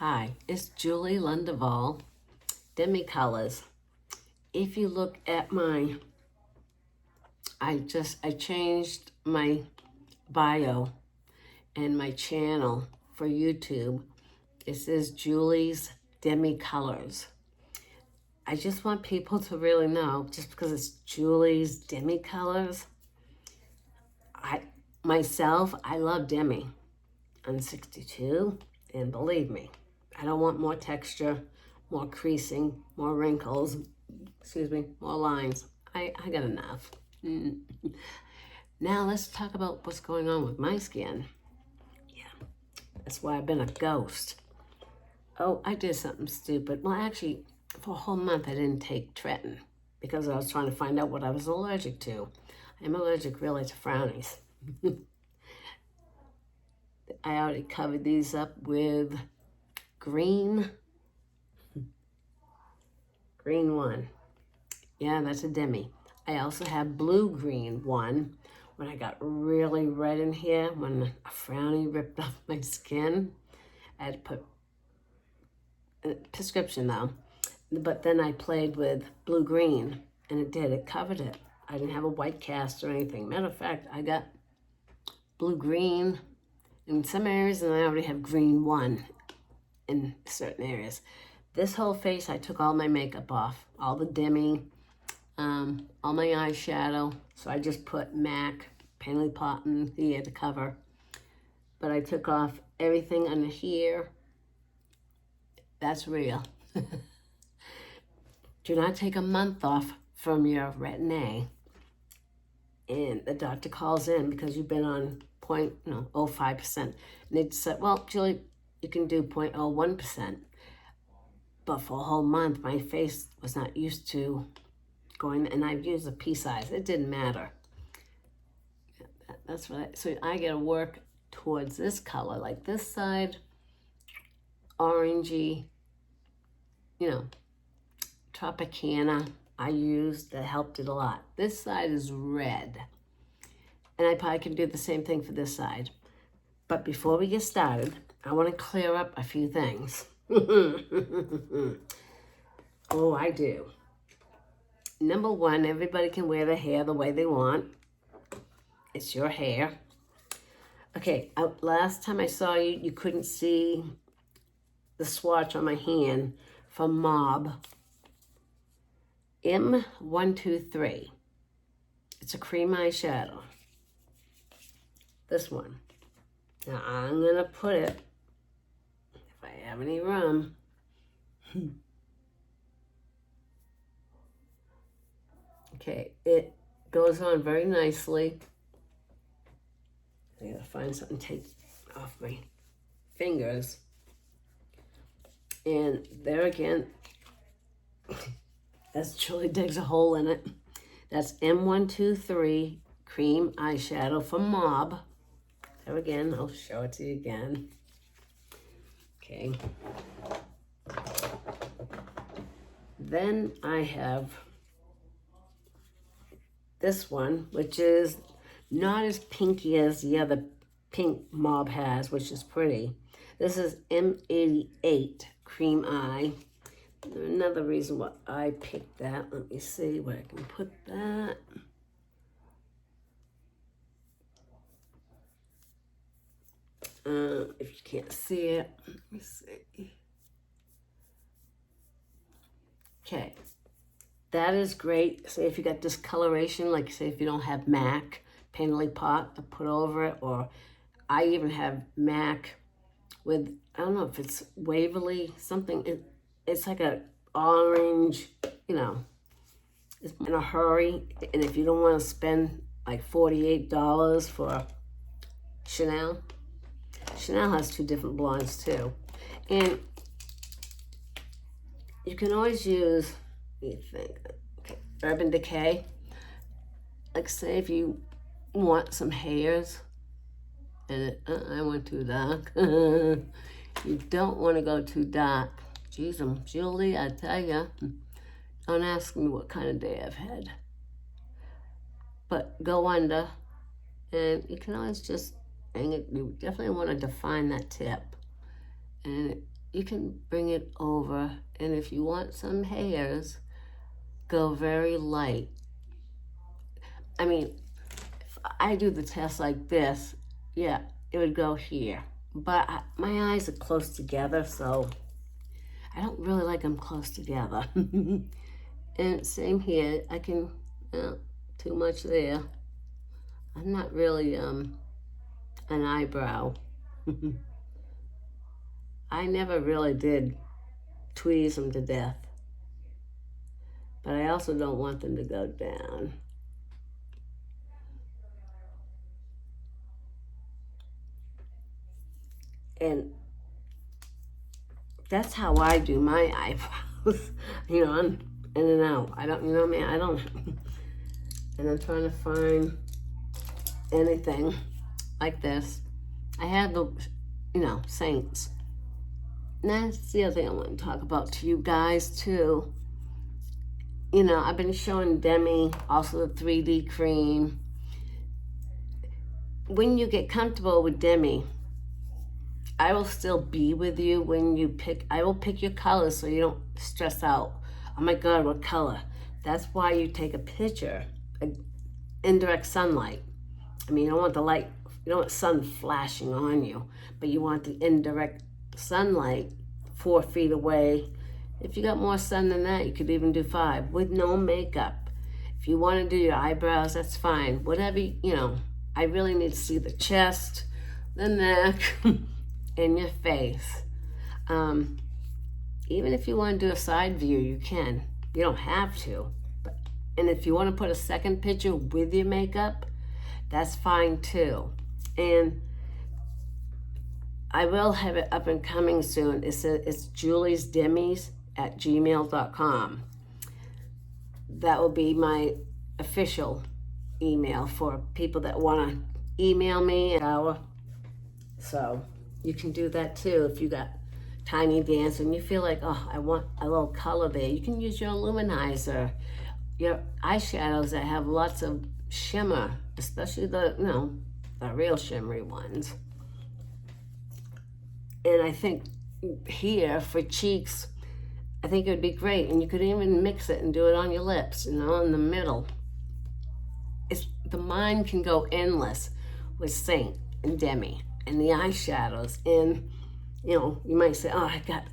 Hi, it's Julie Lundeval, Demi Colors. If you look at I changed my bio and my channel for YouTube. It says Julie's Demi Colors. I just want people to really know, just because it's Julie's Demi Colors, I love Demi. I'm 62, and believe me, I don't want more texture, more creasing, more wrinkles, more lines. I got enough. Now let's talk about what's going on with my skin. Yeah, that's why I've been a ghost. Oh, I did something stupid. Well, actually, for a whole month I didn't take Tretin because I was trying to find out what I was allergic to. I'm allergic really to frownies. I already covered these up with green one. Yeah, that's a Demi. I also have blue-green one. When I got really red in here, when a frownie ripped off my skin, I had to put a prescription though. But then I played with blue-green, and it covered it. I didn't have a white cast or anything. Matter of fact, I got blue-green in some areas, and I already have green one in certain areas. This whole face, I took all my makeup off, all the Demi, all my eyeshadow. So I just put MAC, Painterly Cotton here to cover. But I took off everything under here. That's real. Do not take a month off from your Retin-A. And the doctor calls in because you've been on 0.05%. And they said, well, Julie, you can do 0.01%. But for a whole month, my face was not used to going, and I've used a pea size. It didn't matter. That's what so I got to work towards this color, like this side, orangey, Tropicana I used that helped it a lot. This side is red. And I probably can do the same thing for this side. But before we get started, I want to clear up a few things. Oh, I do. Number one, everybody can wear their hair the way they want. It's your hair. Okay, last time I saw you, you couldn't see the swatch on my hand for Mob M123. It's a cream eyeshadow. This one. Now I'm going to put it, if I have any room, okay, it goes on very nicely. I gotta find something to take off my fingers. And there again, that's Julie digs a hole in it. That's M123 cream eyeshadow from Mob. There again, I'll show it to you again. Okay. Then I have this one, which is not as pinky as the other pink Mob has, which is pretty. This is M88 Cream Eye. Another reason why I picked that, let me see where I can put that. If you can't see it, let me see. Okay, that is great. Say if you got discoloration, like say if you don't have MAC, Painterly Pot to put over it, or I even have MAC with, I don't know if it's Waverly, something, it's like a orange, it's in a hurry, and if you don't want to spend like $48 for Chanel has two different blondes too. And you can always use, Urban Decay. Like say if you want some hairs, and I went too dark. You don't want to go too dark. Jeez, Julie, I tell ya, don't ask me what kind of day I've had. But go under, and you can always just hang it. You definitely want to define that tip. And you can bring it over, and if you want some hairs, go very light. I mean, if I do the test like this, yeah, it would go here. But my eyes are close together, so I don't really like them close together. And same here, I can, too much there. I'm not really an eyebrow. I never really did tweeze them to death. But I also don't want them to go down. And that's how I do my eyebrows. You know, I'm in and out. I don't, you know what I mean? I don't. And I'm trying to find anything like this. I have the, you know, Saints. And that's the other thing I want to talk about to you guys too. You know, I've been showing Demi, also the 3D cream. When you get comfortable with Demi, I will still be with you when you pick, I will pick your colors so you don't stress out. Oh my God, what color? That's why you take a picture, indirect sunlight. I mean, you don't want the light, you don't want sun flashing on you, but you want the indirect sunlight 4 feet away. If you got more sun than that, you could even do 5 with no makeup. If you want to do your eyebrows, that's fine. Whatever, you know, I really need to see the chest, the neck, and your face. Even if you want to do a side view, you can. You don't have to. And if you want to put a second picture with your makeup, that's fine too. And I will have it up and coming soon. It's juliesdemis@gmail.com. That will be my official email for people that want to email me. So you can do that too if you got tiny dance and you feel like, oh, I want a little color there. You can use your luminizer, your eyeshadows that have lots of shimmer, especially the, you know, the real shimmery ones. And I think here for cheeks, I think it would be great. And you could even mix it and do it on your lips, you know, in the middle. The mind can go endless with Saint and Demi and the eyeshadows. And, you know, you might say, oh, I got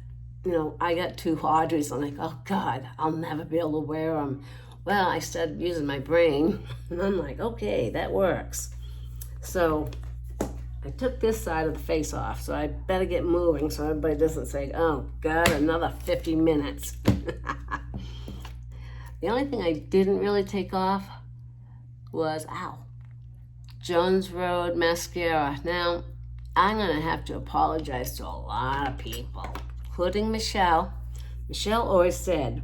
2 Audreys. I'm like, oh God, I'll never be able to wear them. Well, I started using my brain and I'm like, okay, that works. So I took this side of the face off, so I better get moving so everybody doesn't say, oh God, another 50 minutes. The only thing I didn't really take off was, Jones Road mascara. Now, I'm gonna have to apologize to a lot of people, including Michelle. Michelle always said,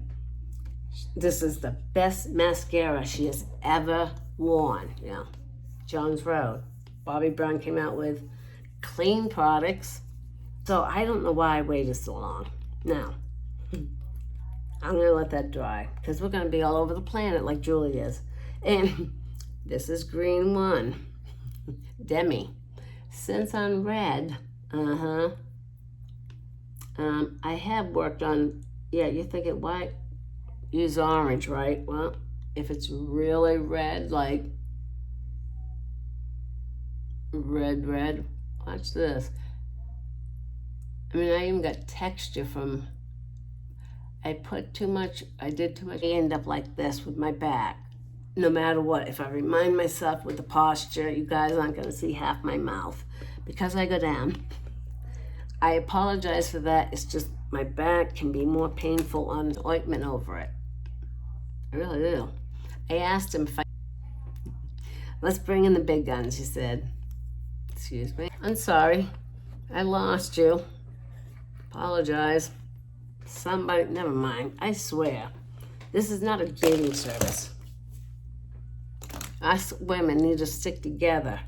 this is the best mascara she has ever worn, you know, Jones Road. Bobbi Brown came out with clean products. So I don't know why I waited so long. Now, I'm gonna let that dry because we're gonna be all over the planet like Julie is. And this is green 1, Demi. Since I'm red, I have worked on, you're thinking, why use orange, right? Well, if it's really red, like red, watch this. I mean, I even got texture from, I did too much. I end up like this with my back. No matter what, if I remind myself with the posture, you guys aren't gonna see half my mouth because I go down. I apologize for that. It's just my back can be more painful on ointment over it. I really do. I asked him if let's bring in the big guns, he said. Excuse me. I'm sorry. I lost you. Apologize. Somebody, never mind. I swear. This is not a dating service. Us women need to stick together.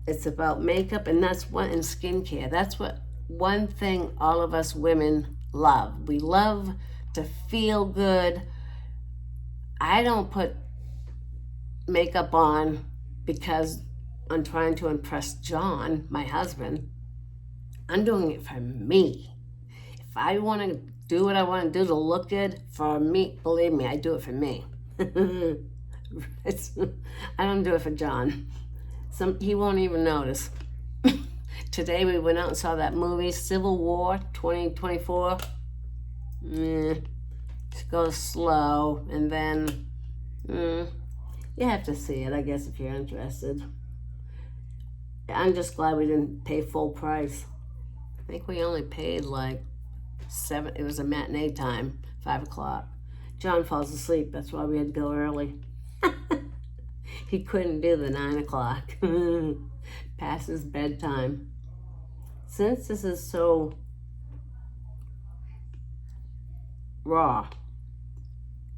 It's about makeup, and that's what, and skincare. That's what one thing all of us women love. We love to feel good. I don't put makeup on because I'm trying to impress John, my husband. I'm doing it for me. If I want to do what I want to do to look good for me, believe me, I do it for me. I don't do it for John. He won't even notice. Today we went out and saw that movie, Civil War 2024. Just go slow, and then you have to see it, I guess, if you're interested. I'm just glad we didn't pay full price. I think we only paid like $7. It was a matinee time, 5 o'clock. John falls asleep. That's why we had to go early. He couldn't do the 9 o'clock. Past his bedtime. Since this is so raw,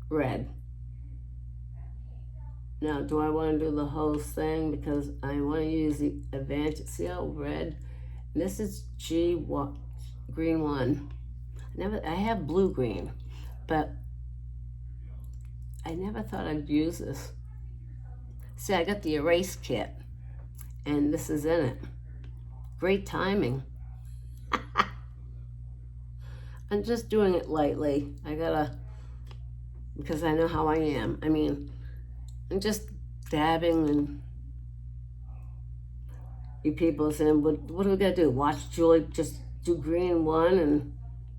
red. Now, do I want to do the whole thing? Because I want to use the Advantage. See how red? And this is green one. I have blue green, but I never thought I'd use this. See, I got the erase kit, and this is in it. Great timing. I'm just doing it lightly. Because I know how I am. I mean, I'm just dabbing, and you people saying, what do we gotta do? Watch Julie just do green one and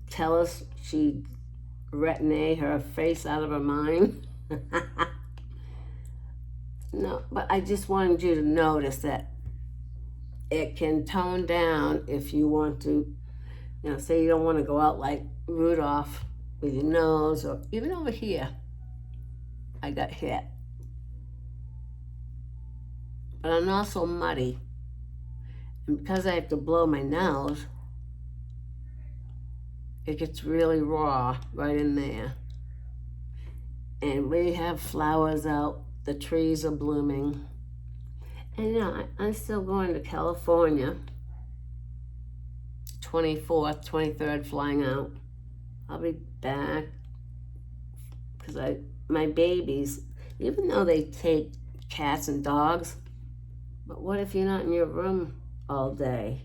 tell us she Retin-A her face out of her mind? No, but I just wanted you to notice that it can tone down if you want to, say you don't want to go out like Rudolph with your nose, or even over here. I got hit. But I'm also muddy. And because I have to blow my nose, it gets really raw right in there. And we have flowers out. The trees are blooming. And I'm still going to California. 24th, 23rd, flying out. I'll be back. Because my babies, even though they take cats and dogs, but what if you're not in your room all day?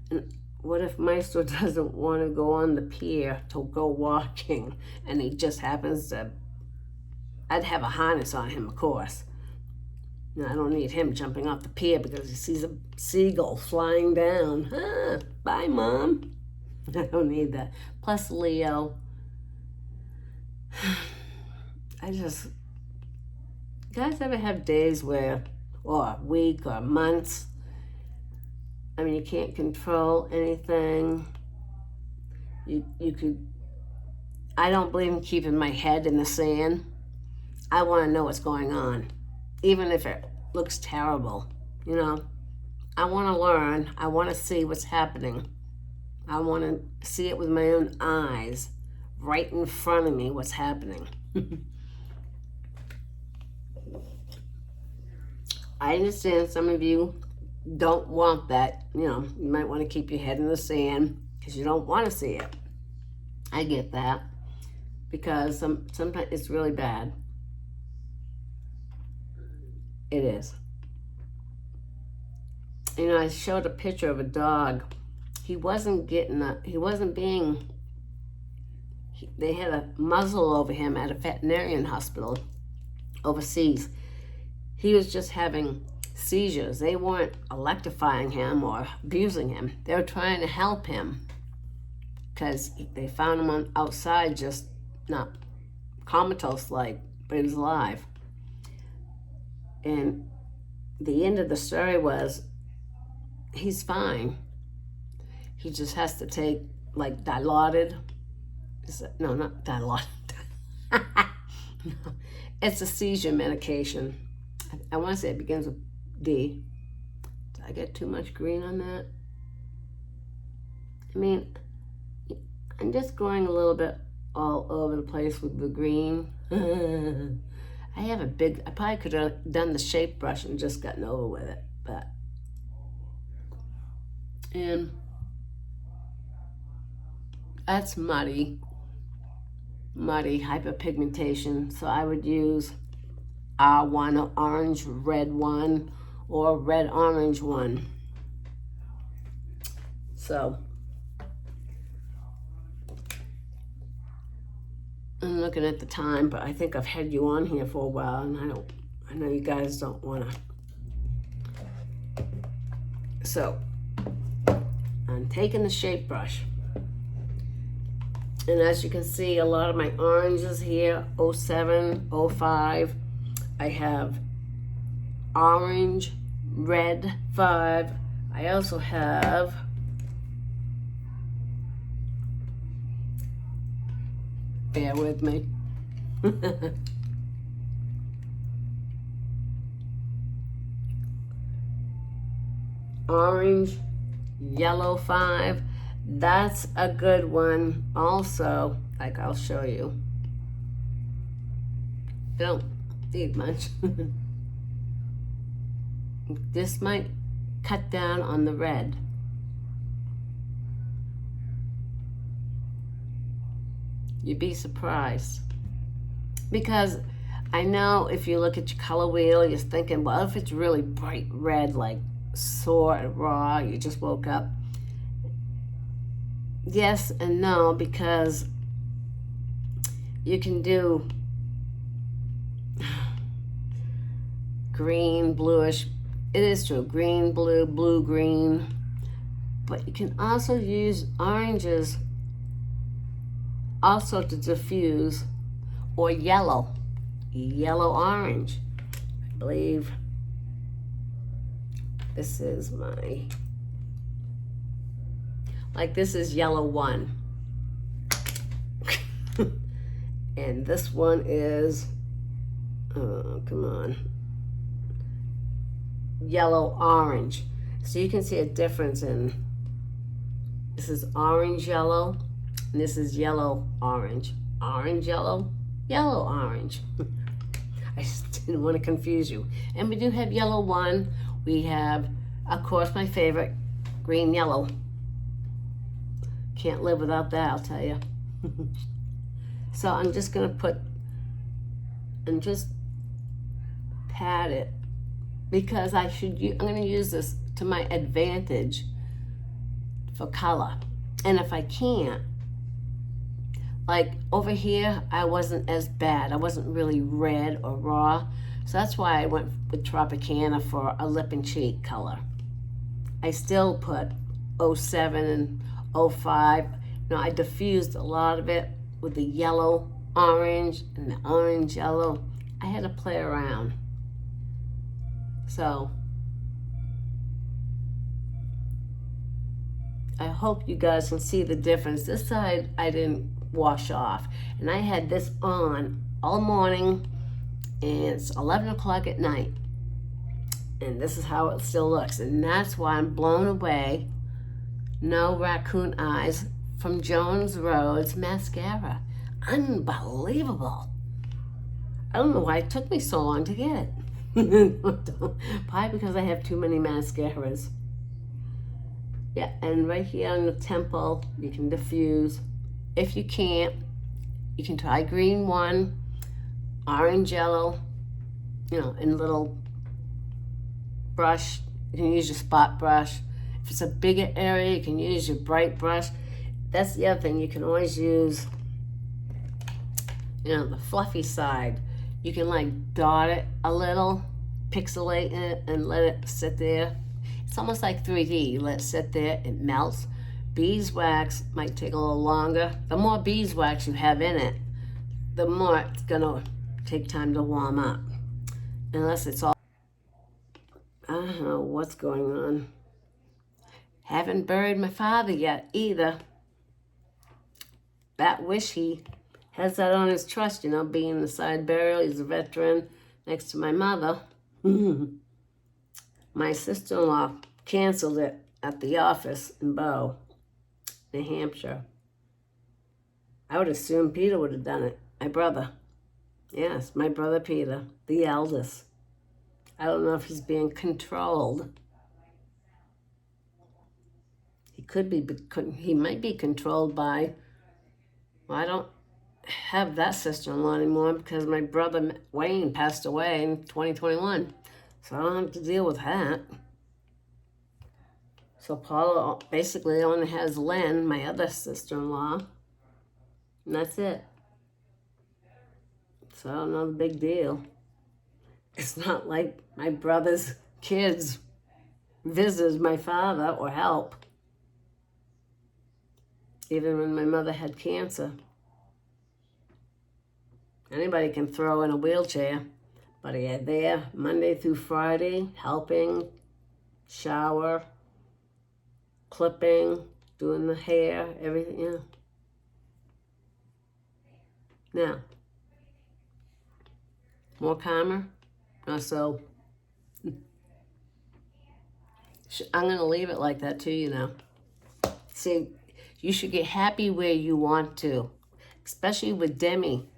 And what if Maestro doesn't want to go on the pier to go walking, and he just happens to... I'd have a harness on him, of course. I don't need him jumping off the pier because he sees a seagull flying down. Bye, Mom. I don't need that. Plus, Leo. You guys ever have days where, or a week or months, I mean, you can't control anything. I don't believe in keeping my head in the sand. I want to know what's going on, even if it looks terrible. I want to learn. I want to see what's happening. I want to see it with my own eyes, right in front of me, what's happening. I understand some of you don't want that. You might want to keep your head in the sand because you don't want to see it. I get that, because sometimes it's really bad. It is. I showed a picture of a dog. They had a muzzle over him at a veterinarian hospital overseas. He was just having seizures. They weren't electrifying him or abusing him. They were trying to help him because they found him outside, just not comatose-like, but he was alive. And the end of the story was, he's fine. He just has to take, like, Dilaudid. No, not Dilaudid. No, it's a seizure medication. I want to say it begins with D. Did I get too much green on that? I mean, I'm just going a little bit all over the place with the green. I probably could have done the shape brush and just gotten over with it, and that's muddy hyperpigmentation. So I would use R1, orange, red one, or red orange one. So I'm looking at the time, but I think I've had you on here for a while, and I know you guys don't want to. So I'm taking the shape brush, and as you can see, a lot of my oranges here, 07, 05. I have orange, red 5. I also have bear with me. Orange, yellow 5. That's a good one also. Like, I'll show you. Don't need much. This might cut down on the red. You'd be surprised. Because I know if you look at your color wheel, you're thinking, well, if it's really bright red, like sore and raw, you just woke up. Yes and no, because you can do green, bluish. It is true, green, blue, blue, green. But you can also use oranges also to diffuse, or yellow, orange. I believe this is my, like this is yellow 1. And this one is, oh, come on, yellow orange. So you can see a difference in, this is orange yellow, and this is yellow orange. Orange yellow, yellow orange. I just didn't want to confuse you. And we do have yellow 1. We have, of course, my favorite, green yellow. Can't live without that, I'll tell you. So I'm just gonna put, and just pat it, because I'm gonna use this to my advantage for color. And if I can't, like over here, I wasn't as bad. I wasn't really red or raw. So that's why I went with Tropicana for a lip and cheek color. I still put 07 and 05. You know, I diffused a lot of it with the yellow orange and the orange yellow. I had to play around. So I hope you guys can see the difference. This side I didn't wash off, and I had this on all morning, and it's 11 o'clock at night, and this is how it still looks. And that's why I'm blown away. No raccoon eyes from Jones Road's mascara. Unbelievable. I don't know why it took me so long to get it. Probably because I have too many mascaras. Yeah, and right here on the temple, you can diffuse. If you can't, you can try green 1, orange yellow, you know, in little brush. You can use your spot brush. If it's a bigger area, you can use your bright brush. That's the other thing. You can always use, you know, the fluffy side. You can like dot it a little, pixelate it, and let it sit there. It's almost like 3D. You let it sit there, it melts. Beeswax might take a little longer. The more beeswax you have in it, the more it's gonna take time to warm up. Unless it's all, I don't know what's going on. Haven't buried my father yet either. That wish he has that on his trust, you know, being the side burial. He's a veteran next to my mother. My sister-in-law canceled it at the office in Bow, New Hampshire. I would assume Peter would have done it. My brother. Yes, my brother Peter, the eldest. I don't know if he's being controlled. He might be controlled by, well, I don't have that sister-in-law anymore because my brother Wayne passed away in 2021. So I don't have to deal with that. So Paula basically only has Lynn, my other sister-in-law, and that's it. So not a big deal. It's not like my brother's kids visited my father or help. Even when my mother had cancer. Anybody can throw in a wheelchair, but they're there Monday through Friday, helping, shower, clipping, doing the hair, everything, yeah. Now, more calmer? So, I'm going to leave it like that too, you know. See, you should get happy where you want to, especially with Demi.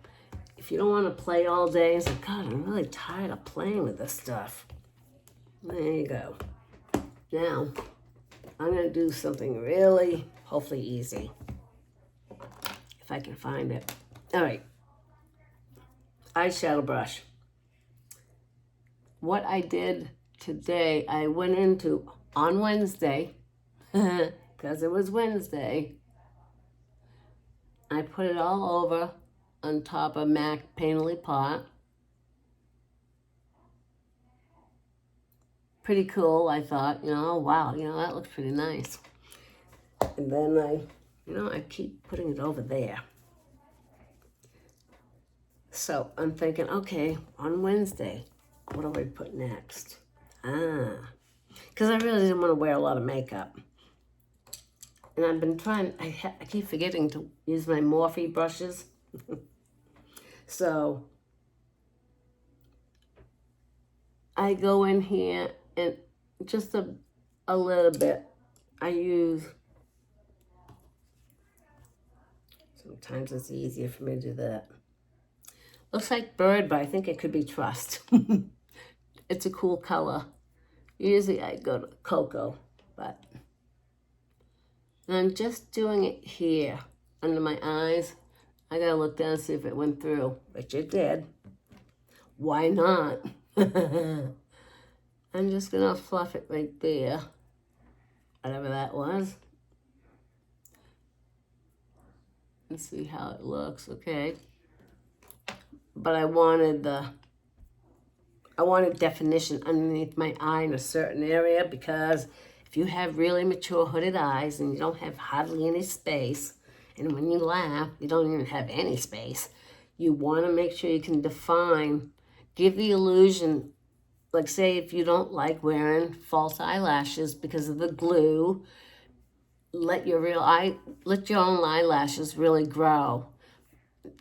If you don't want to play all day and say, God, I'm really tired of playing with this stuff. There you go. Now, I'm going to do something really, hopefully easy. If I can find it. All right. Eyeshadow brush. What I did today, I went into, on Wednesday, because it was Wednesday, I put it all over on top of MAC Painterly Pot. Pretty cool, I thought, you know, wow, you know, that looks pretty nice. And then I keep putting it over there. So I'm thinking, okay, on Wednesday, what do I put next? Because I really didn't want to wear a lot of makeup. And I've been trying, I keep forgetting to use my Morphe brushes. So I go in here and just a little bit. I use, sometimes it's easier for me to do that. Looks like Bird, but I think it could be Trust. It's a cool color. Usually I go to Cocoa, but and I'm just doing it here under my eyes. I gotta look down and see if it went through, which it did. Why not? I'm just gonna fluff it right there, whatever that was, and see how it looks. Okay, but I wanted definition underneath my eye in a certain area, because if you have really mature hooded eyes and you don't have hardly any space, and when you laugh, you don't even have any space, you want to make sure you can define, give the illusion, like say if you don't like wearing false eyelashes because of the glue, let your own eyelashes really grow.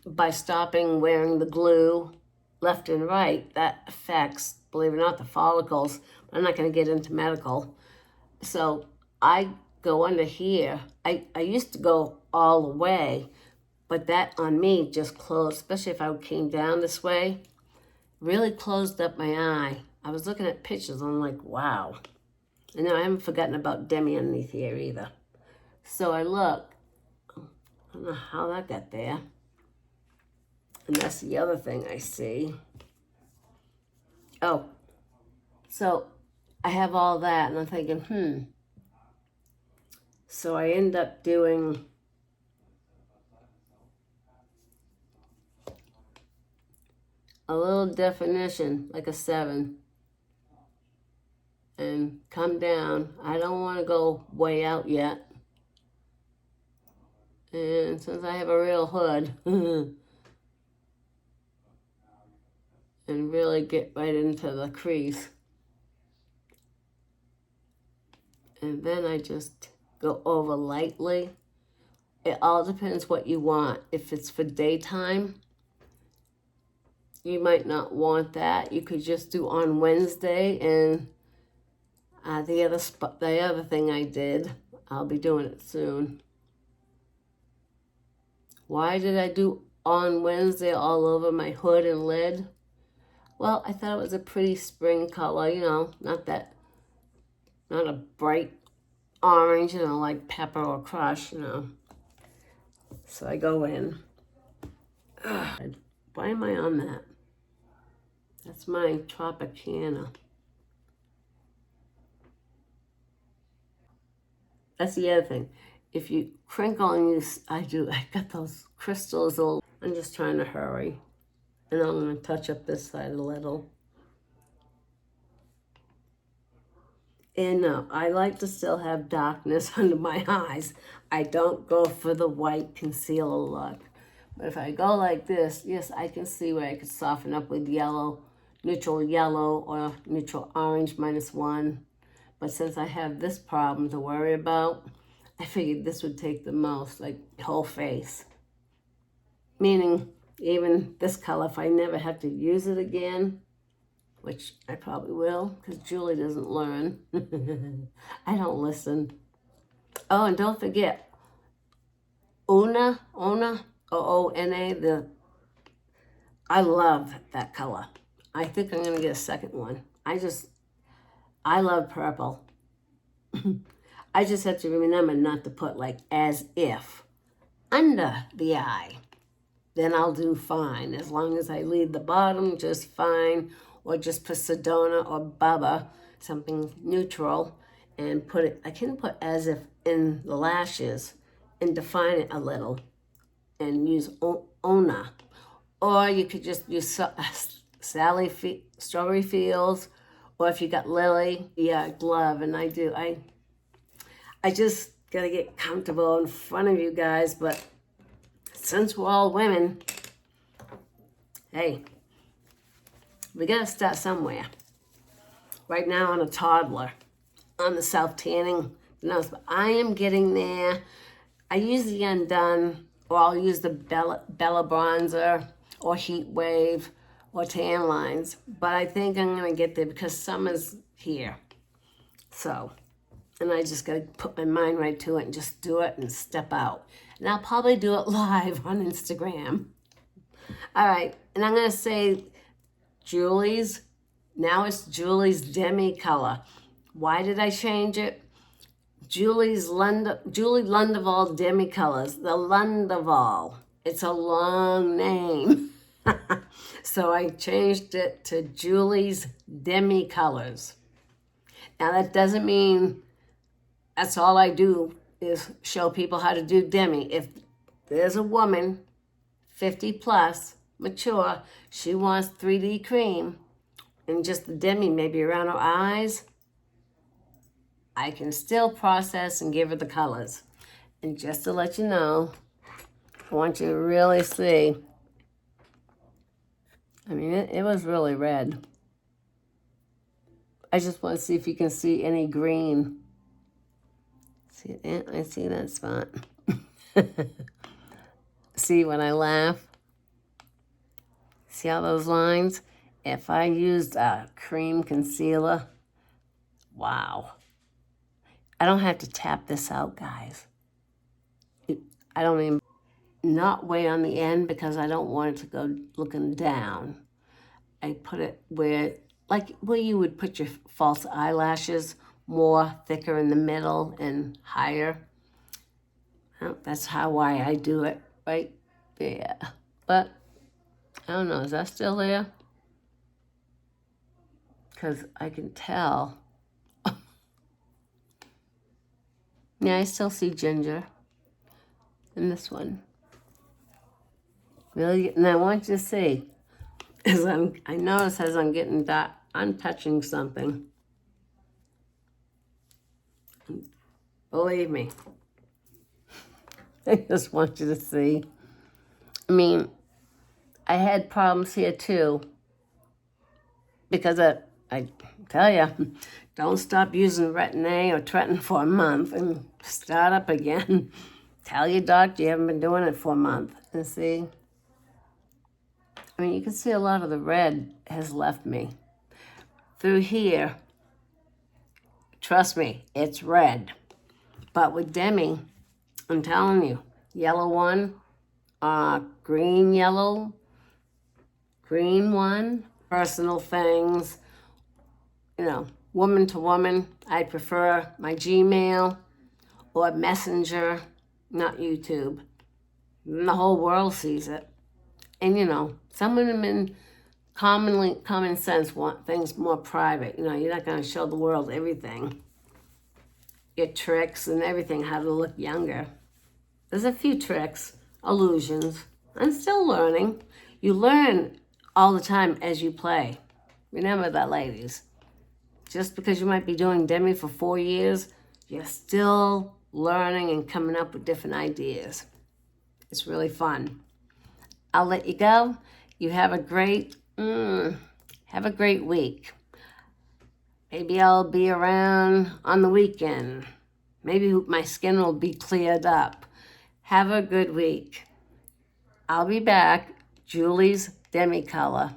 By stopping wearing the glue left and right, that affects, believe it or not, the follicles. I'm not going to get into medical. So I go under here. I used to go all the way, but that on me just closed, especially if I came down this way, really closed up my eye. I was looking at pictures, and I'm like, wow. And now I haven't forgotten about Demi underneath here either. So I look, I don't know how that got there. And that's the other thing I see. Oh, so I have all that, and I'm thinking, So I end up doing a little definition, like a 7, and come down. I don't want to go way out yet. And since I have a real hood, and really get right into the crease. And then I just go over lightly. It all depends what you want. If it's for daytime, you might not want that. You could just do on Wednesday, and the other thing I did, I'll be doing it soon. Why did I do on Wednesday all over my hood and lid? Well, I thought it was a pretty spring color, you know, not a bright orange, you know, like pepper or crush, you know. So I go in. Ugh, why am I on that? That's my Tropicana. That's the other thing. If you crinkle and use, I got those crystals all, I'm just trying to hurry. And I'm going to touch up this side a little. And I like to still have darkness under my eyes. I don't go for the white concealer look. But if I go like this, yes, I can see where I could soften up with yellow, neutral yellow, or neutral orange -1. But since I have this problem to worry about, I figured this would take the most, like the whole face. Meaning, even this color, if I never have to use it again, which I probably will, because Julie doesn't learn. I don't listen. Oh, and don't forget, Ona, O-O-N-A, I love that color. I think I'm gonna get a second one. I love purple. I just have to remember not to put like as if under the eye. Then I'll do fine. As long as I leave the bottom just fine, or just put Sedona or Baba, something neutral, and put it, I can put as if in the lashes and define it a little and use Ona. Or you could just use Strawberry Fields, or if you got Lily, yeah, glove, and I do. I just gotta get comfortable in front of you guys, but since we're all women, hey, we gotta start somewhere. Right now I'm a toddler on the self-tanning nose, but I am getting there. I use the Undone, or I'll use the Bella Bronzer, or Heat Wave, or Tan Lines, but I think I'm gonna get there because summer's here. So, and I just gotta put my mind right to it and just do it and step out. And I'll probably do it live on Instagram. All right, and I'm gonna say Julie's, now it's Julie's Demi color. Why did I change it? Julie Lundeval Demi Colors, the Lundeval. It's a long name. So I changed it to Julie's Demi Colors. Now that doesn't mean that's all I do is show people how to do demi. If there's a woman, 50 plus, mature, she wants 3D cream and just the demi maybe around her eyes, I can still process and give her the colors. And just to let you know, I want you to really see. I mean, it was really red. I just want to see if you can see any green. See that? I see that spot. See when I laugh? See all those lines? If I used a cream concealer, wow. I don't have to tap this out, guys. I don't even, not way on the end because I don't want it to go looking down. I put it where, like where you would put your false eyelashes, more thicker in the middle and higher. Well, that's why I do it right there. But I don't know, is that still there? Because I can tell. Yeah, I still see ginger in this one. Really, and I want you to see, as I notice as I'm getting that, I'm touching something. Believe me. I just want you to see. I mean, I had problems here too. Because I tell you, don't stop using Retin-A or Tretin for a month and start up again. Tell your doctor you haven't been doing it for a month. And see, I mean, you can see a lot of the red has left me. Through here, trust me, it's red. But with Demi, I'm telling you, yellow one, green yellow, green one, personal things, you know, woman to woman. I prefer my Gmail or Messenger, not YouTube. And the whole world sees it. And you know, some women common sense want things more private. You know, you're not going to show the world everything. get tricks and everything, how to look younger. There's a few tricks, illusions. I'm still learning. You learn all the time as you play. Remember that, ladies. Just because you might be doing demi for 4 years, you're still learning and coming up with different ideas. It's really fun. I'll let you go. You have a great week. Maybe I'll be around on the weekend. Maybe my skin will be cleared up. Have a good week. I'll be back. Julie's Demi Color.